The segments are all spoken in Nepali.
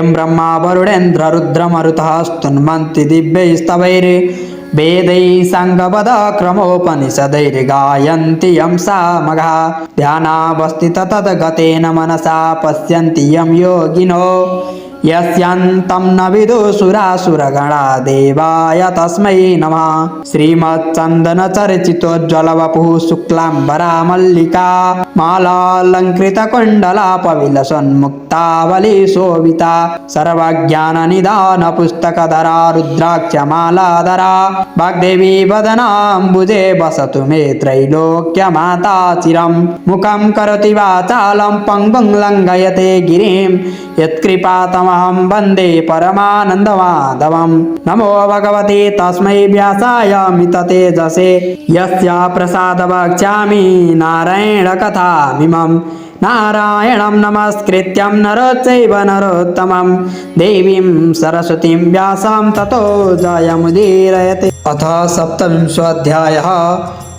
यं ब्रह्मा वरुणेन्द्र रुद्रमरुतः स्तुन्वन्ति दिव्यैस्तवैः वेदैः साङ्गपदक्रमोपनिषदैर्गायन्ति यं सामगाः ध्यानावस्थित तद्गतेन मनसा पश्यन्ति यं योगिनो यस्यान्तं न विदुषुरासुरगणा देवाय तस्मै नमः। श्रीमच्चन्दनचर्चितोज्ज्वलवपुः शुक्लाम्बरा मल्लिका मालालङ्कृतकुण्डलापविलसन्मुक्तावलीशोभिता सर्वज्ञाननिधानपुस्तकधरा रुद्राक्षमालाधरा वाग्देवी वदनाम्बुजे वसतु मे त्रैलोक्यमाता चिरं मुखं करोति वाचालं पङ्गुं लङ्घयते गिरिं यत्कृपातमहं वन्दे परमानन्दमाधवं। नमो भगवते तस्मै व्यासाय मिततेजसे यस्य प्रसादवक्ष्यामि नारायणकथामिमं। नारायणं नमस्कृत्यं नरं चैव नरोत्तमं देवीं सरस्वतीं व्यासं ततो जयमुदीरयते। अथ सप्तविंशोऽध्यायः।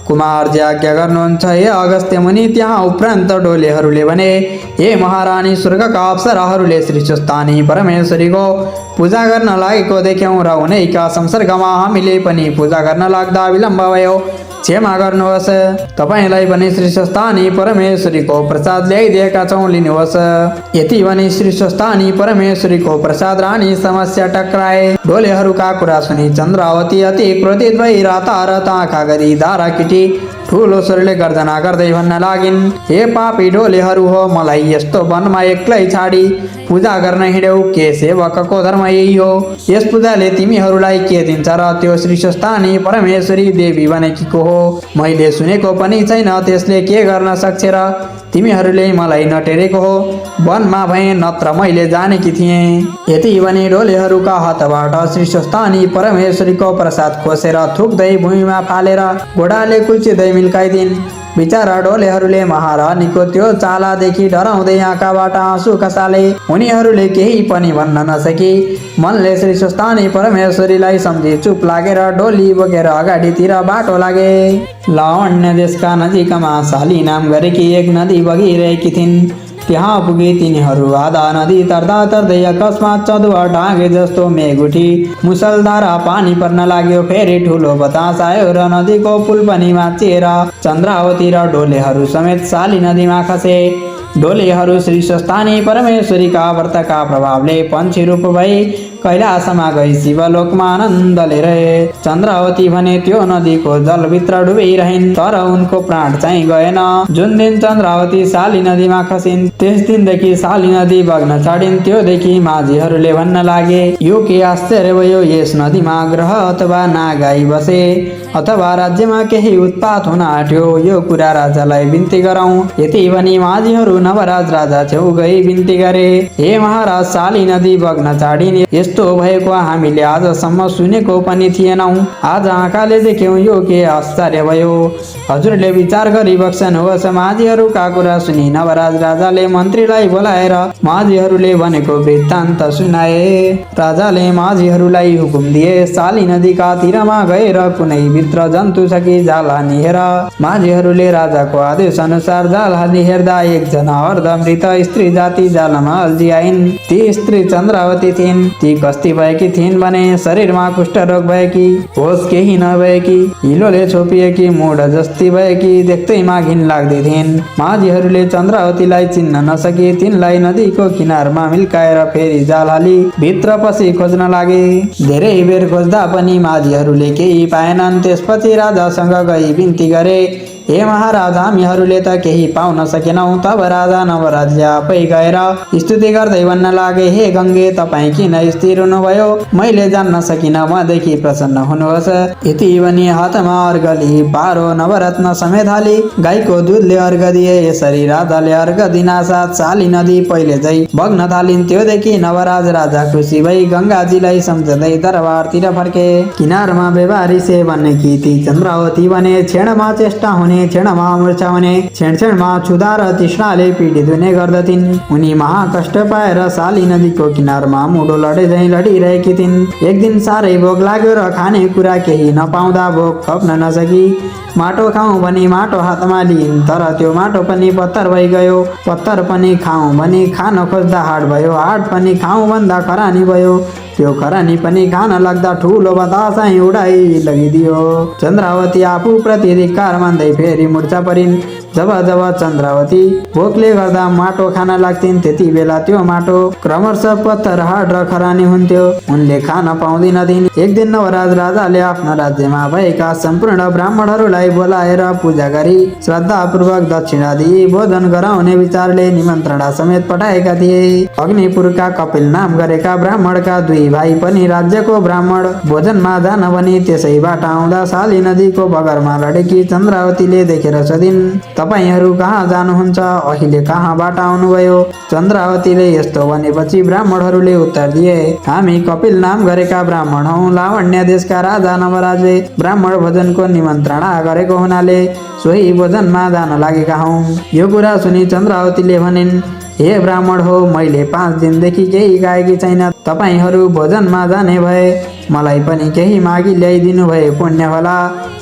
कुमारजी आज्ञा गर्नुहुन्छ हे अगस्त्य मुनि। त्यहाँ उपरान्त डोलेहरूले भने, हे महारानी, स्वर्गका अप्सराहरूले श्री स्वस्थानी परमेश्वरीको पूजा गर्न लागेको देख्यौँ र उनैका संसर्गमा हामीले पनि पूजा गर्न लाग्दा विलम्ब भयो, क्षमा गर्नुहोस्। तपाईँलाई पनि श्री स्वस्थानी परमेश्वरीको प्रसाद ल्याइदिएका छौँ, लिनुहोस्। यति भनी श्री स्वस्थानी परमेश्वरीको प्रसाद रानी समस्या टक्राए। डोलेहरूका कुरा सुनि चन्द्रावती अति क्रोधित भई राता आँखा गरी धारा केटी ठुलो स्वरले गर्जना गर्दै भन्न लागिन्, हे पापी डोलेहरू हो, मलाई यस्तो वनमा एक्लै छाडी पूजा गर्न हिँड्यौ, के सेवकको धर्म यही हो? यस पूजाले तिमीहरूलाई के दिन्छ र त्यो श्री स्वस्थानी परमेश्वरी देवी बनेकीको हो? मैले सुनेको पनि छैन, त्यसले के गर्न सक्छ र? तिमीहरूले मलाई नटेरेको हो, वनमा भए नत्र मैले जानेकी थिएँ। यति भने डोलेहरूका हातबाट श्री स्वस्थानी परमेश्वरीको प्रसाद खोसेर थुक्दै भूमिमा फालेर घोडाले कुल्चिँदै मिल्काइदिन्। बिचारा डोलेहरूले महारानीको त्यो चालादेखि डराउँदै आँखाबाट आँसु खसाले। उनीहरूले केही पनि भन्न नसकी मनले श्री स्वस्थानी परमेश्वरीलाई सम्झी चुप लागेर डोली बोकेर अगाडितिर बाटो लागे। लावण्य देशका नजिकमा साली नाम गरेकी एक नदी बगिरहेकी थिइन्। त्यहाँ पुगे तिनीहरू। आधा नदी तर्दा तर्दै अकस्मात चदुवा ढाँगे जस्तो मेघ उठी मुसलधारा पानी पर्न लाग्यो। फेरि ठुलो बतास आयो र नदीको पुल पनि माचिएर चन्द्रावती र डोलेहरू समेत साली नदीमा खसे। डोलेहरू श्री स्वस्थानी परमेश्वरीका व्रतका प्रभावले पन्छी रूप भई कैलाशमा गई शिवलोकमा आनन्दले रहे। चन्द्रावती भने त्यो नदीको जलभित्र डुबिरहन्, तर उनको प्राण चाहिँ गएन। जुन दिन चन्द्रावती साली नदीमा खसिन्, त्यस दिनदेखि साली नदी बग्न छाडिन्। त्यो देखि माझीहरूले भन्न लागे, यो के आश्चर्य भयो, यस नदीमा ग्रह अथवा नाग आइबसे अथवा राज्यमा केही उत्पात हुन आँट्यो। यो कुरा राजालाई बिन्ती गरौँ। यति भनी माझीहरू नवराज राजा छेउ गई बिन्ती गरे, हे महाराज, साली नदी बग्न छाडिन्, यस्तो भएको हामीले आजसम्म सुनेको पनि थिएनौँ। आज आँखाले देख्यौँ, यो के आश्चर्य भयो। हजुरले विचार गरी बक्सनुहोस्। माझीहरूका कुरा सुनि नवराज राजाले मन्त्रीलाई बोलाएर माझीहरूले भनेको वृत्तान्त सुनाए। राजाले माझीहरूलाई हुकुम दिए, साली नदीका तीरमा गएर कुनै भित्र जन्तु छ कि जाल हानिहेर। माझीहरूले राजाको आदेश अनुसार जाल हानिहेर्दा एकजना अर्धमृत स्त्री जाति जालमा अल्झिआइन्। ती स्त्री चन्द्रावती थिइन्। ती कस्ती भएकी थिइन् भने शरीरमा कुष्ठरोग भएकी, होस केही नभएकी, हिलोले छोपिएकी, मुढ जस्ती भएकी, देख्दैमा घिन लाग्दै थिइन्। माझीहरूले चन्द्रावतीलाई चिन्न नसकी तिनलाई नदीको किनारमा मिल्काएर फेरि जाल हाली भित्र पसी खोज्न लागे। धेरै बेर खोज्दा पनि माझीहरूले केही पाएनन्। त्यसपछि राजासँग गई बिन्ती गरे, हे महाराज, हामीहरूले त केही पाउन सकेनौँ। तब राजा नवराजले आफै गएर स्तुति गर्दै भन्न लागे, हे गङ्गे, तपाईँ किन स्थिर हुनुभयो? मैले जान्न सकिनँ, मदेखि प्रसन्न हुनुहोस्। यति भनी हातमा अर्घ लिई बाह्र नवरत्न समेत हाली गाईको दुधले अर्घ दिए। यसरी राजाले अर्घ दिनासाथ साली नदी पहिले झै बग्न थालिन्। त्योदेखि नवराज राजा खुसी भई गङ्गाजीलाई सम्झँदै दरबारतिर फर्के। किनारमा व्यवहारी से भन्ने कि ती चन्द्रावती भने क्षणमा चेष्टा हुने भने क्षणमा मूर्छा भने क्षण क्षुधार तृष्णाले पीडित हुने गर्दथिन्। उनी महाकष्ट पाएर साली नदीको किनारमा मुडो लडे झैँ लडिरहेकी थिइन्। एक दिन साह्रै भोक लाग्यो र खाने कुरा केही नपाउँदा भोक खप्न नसकी माटो खाउँ भनी माटो हातमा लिइन्, तर त्यो माटो पनि पत्थर भइगयो। पत्थर पनि खाउँ भनी खान खोज्दा हाड भयो, हाड पनि खाउँ भन्दा खरानी भयो। त्यो खरानी पनि खान लाग्दा ठुलो बतासै उडाइ लगिदियो। चन्द्रावती आफू प्रति धिक्कार मान्दै फेरि मूर्छा परिन्। जब जब चन्द्रावती भोकले गर्दा माटो खान लाग्थिन्, त्यति बेला त्यो माटो क्रमशः पत्थर हाड र खरानी हुन्थ्यो। उनले खान पाउँदिनथिन्। एक दिन नवराज राजाले आफ्नो राज्यमा भएका सम्पूर्ण ब्राह्मणहरूलाई बोलाएर पूजा गरी श्रद्धापूर्वक दक्षिणा दिई भोजन गराउने विचारले निमन्त्रणा समेत पठाएका थिए। अग्निपुरका कपिल नाम गरेका ब्राह्मणका दुई भाइ पनि राज्यको ब्राह्मण भोजनमा जान भनी त्यसैबाट आउँदा साली नदीको बगरमा लडेकी चन्द्रावतीले देखेर सोधिन्, तपाईहरू कहाँ जानुहुन्छ? अहिले कहाँबाट आउनुभयो? चन्द्रावतीले यस्तो भनेपछि ब्राह्मणहरूले उत्तर दिए, हामी कपिल नाम गरेका ब्राह्मण हौं। लावण्य देशका राजा नवराजले ब्राह्मण भोजनको निमन्त्रणा गरेको हुनाले सोही भोजनमा जान लागेका हौं। यो कुरा सुनि चन्द्रावतीले भनिन्, हे ब्राह्मण हो, मैले 5 दिनदेखि केही खाएकी छैन। तपाईहरू भोजनमा जाने भए मलाई पनि केही मागी ल्याइदिनु भए पुण्य होला।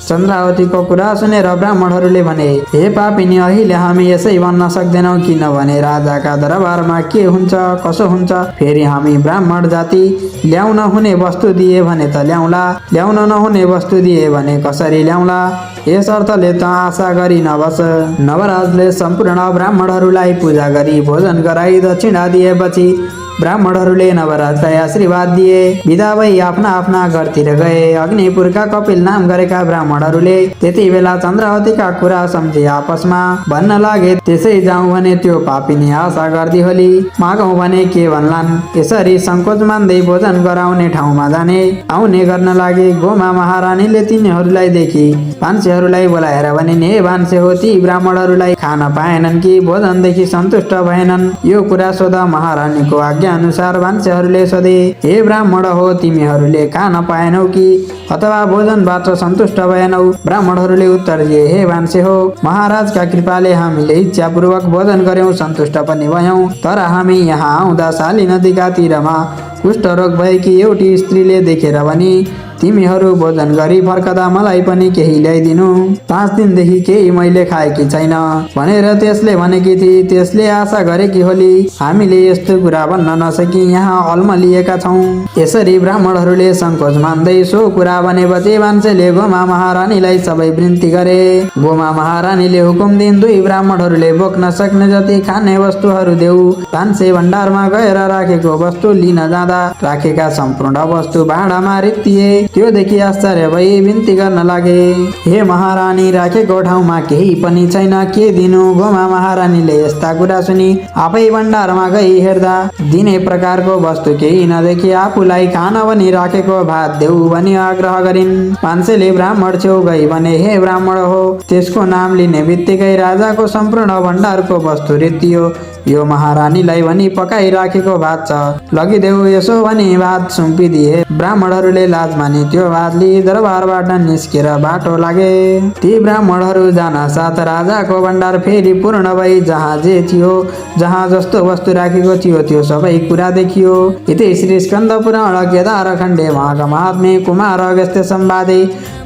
चन्द्रावतीको कुरा सुनेर ब्राह्मणहरूले भने, हे पापिनी, अहिले हामी यसै भन्न सक्दैनौँ, किनभने राजाका दरबारमा के हुन्छ कसो हुन्छ। फेरि हामी ब्राह्मण जाति ल्याउन हुने वस्तु दिए भने त ल्याउला, ल्याउन नहुने वस्तु दिए भने कसरी ल्याउला? यस अर्थले त आशा गरी नबस। नवराजले सम्पूर्ण ब्राह्मणहरूलाई पूजा गरी भोजन गराई दक्षिणा दिएपछि ब्राह्मणहरूले नवराजलाई आशीर्वाद दिए। बिदा भई आफ्ना आफ्ना घरतिर गए। अग्निपुरका कपिल नाम गरेका ब्राह्मणहरूले त्यति बेला चन्द्रावतीका कुरा सम्झे आपसमा भन्न लागे, त्यसै जाउँ भने त्यो पापिनी आशा गर्दी होली, मागौँ भने के भन्लान्। यसरी सङ्कोच मान्दै भोजन गराउने ठाउँमा जाने आउने गर्न लागे। गोमा महारानीले तिनीहरूलाई देखि भान्सेहरूलाई बोलाएर भनिन्, हे भान्से हो, ती ब्राह्मणहरूलाई खान पाएनन् कि भोजनदेखि सन्तुष्ट भएनन्? यो कुरा सोधा। महारानीको अनुसार भान्सेहरूले सोधे, हे ब्राह्मण हो, तिमीहरूले खान पाएनौ कि अथवा भोजनबाट सन्तुष्ट भएनौ? ब्राह्मणहरूले उत्तर दिए, हे भान्से हो, महाराजका कृपाले हामीले इच्छापूर्वक भोजन गर्यौं, सन्तुष्ट पनि भयौं। तर हामी यहाँ आउँदा साली नदीका तीरमा कुष्ठरोग भएकी एउटी स्त्रीले देखेर भनी, तिमीहरू भोजन गरी फर्कदा मलाई पनि केही ल्याइदिनु, 5 दिनदेखि केही मैले खाएकी छैन भनेर त्यसले भनेकी थिए। त्यसले आशा गरेकी होली, हामीले यस्तो कुरा भन्न नसकी यहाँ अल्मलिएका छौँ। यसरी ब्राह्मणहरूले सङ्कोच मान्दै सो कुरा भनेपछि भान्सेले गोमा महारानीलाई सबै विन्ती गरे। गोमा महारानीले हुकुम दिइन्, दुई ब्राह्मणहरूले बोक्न सक्ने जति खाने वस्तुहरू देऊ। भान्से भण्डारमा गएर राखेको वस्तु लिन जाँदा राखेका सम्पूर्ण वस्तु भाँडामा रित्तिए। त्यो देखि आश्चर्य भई विन्ती गर्न लागे, हे महारानी, राखेको ठाउँमा केही पनि छैन, के दिनु? गोमा महारानीले यस्ता कुरा सुनि आफै भण्डारमा गई हेर्दा दिने प्रकारको वस्तु केही नदेखि आफूलाई खान भनी राखेको भात देऊ भनी आग्रह गरिन्। भान्सेले ब्राह्मण छेउ गई भने, हे ब्राह्मण हो, त्यसको नाम लिने बित्तिकै राजाको सम्पूर्ण भण्डारको वस्तु रित्तियो। यो महारानीलाई भनी पकाइराखेको भात छ, लगिदेऊ। यसो भनी भात सुम्पिदिए। ब्राह्मणहरूले लाज मानि त्यो भात लिई दरबारबाट निस्केर बाटो लागे। ती ब्राह्मणहरू जान साथ राजाको भण्डार फेरि पूर्ण भई जहाँ जे थियो, जहाँ जस्तो वस्तु राखेको थियो त्यो सबै कुरा देखियो। इति श्री स्कन्द पुराण केदार खण्डे महात्म्ये कुमार अगस्त्य संवादे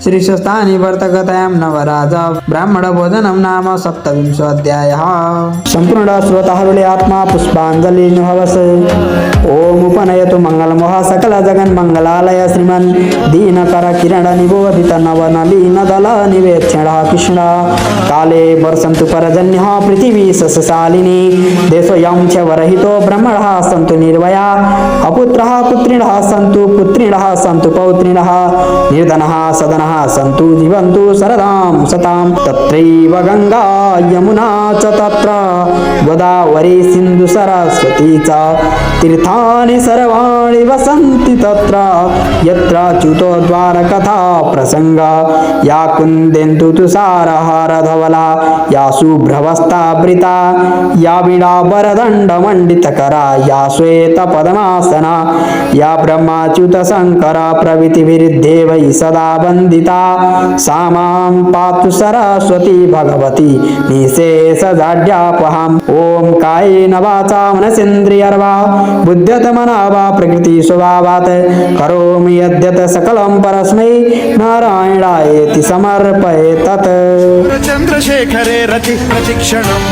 श्री स्वस्तानि वर्तकतायां नवराज ब्राह्मण भोजनम नाम 27 अध्यायः। सम्पूर्ण श्रोताहरूले आत्मा पुष्पाञ्जलि नुहवस्। ओम उपनयतु मङ्गलमोह सकल जगन् मङ्गलालय श्रीमन् दीनकर किरण निबोधित नवनलीन दल निवेक्षण कृष्ण काले वर्षन्तु परजन्यः पृथिवी सस्यशालिनी देशोऽयं च वरहितो ब्रह्मणः सन्तु निर्भया अपुत्रः पुत्रिणः सन्तु पुत्रिणः सन्तु पौत्रिणः निर्धनः सदनः सन्तु जीवन्तु शरदां शतां तत्रैव गंगा यमुना च तत्र गोदावरी सिन्धु सरस्वती च तीर्थानि सर्वाणि वसन्ति तत्र यत्र च्युतो द्वारकथा प्रसंग या कुन्देन्दु तुषारहार धवला या शुभ्रवस्त्रावृता या वीणावरदण्ड मण्डितकरा या श्वेत पद्मासना या ब्रह्माच्युत शंकर प्रभृतिभिर्देवैः सदा वन्दिता वन्दिता सा मां पातु सरस्वती भगवती निःशेषजाड्यापहाम् ॐ कायेन वाचा मनसेन्द्रियर्वा बुद्ध्यत्मना वा प्रकृति स्वभावात् करोमि यद्यत् सकलं परस्मै नारायणायेति समर्पये तत् चंद्रशेखरे रति प्रतिक्षणम्